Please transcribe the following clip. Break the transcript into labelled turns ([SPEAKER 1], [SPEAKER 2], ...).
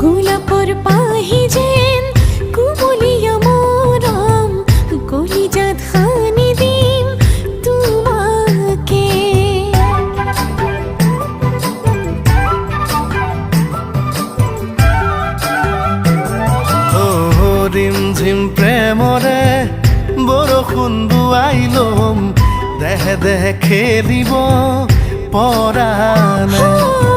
[SPEAKER 1] গোলাপৰ পাহি যেন কুমলীয়া মৰম কলিজাত সানি দিম তোমাকে
[SPEAKER 2] ৰিম ঝিম প্ৰেমৰে বৰষুণ দুৱাই ল'ম দেহে দেহে খেলিব পৰা নাই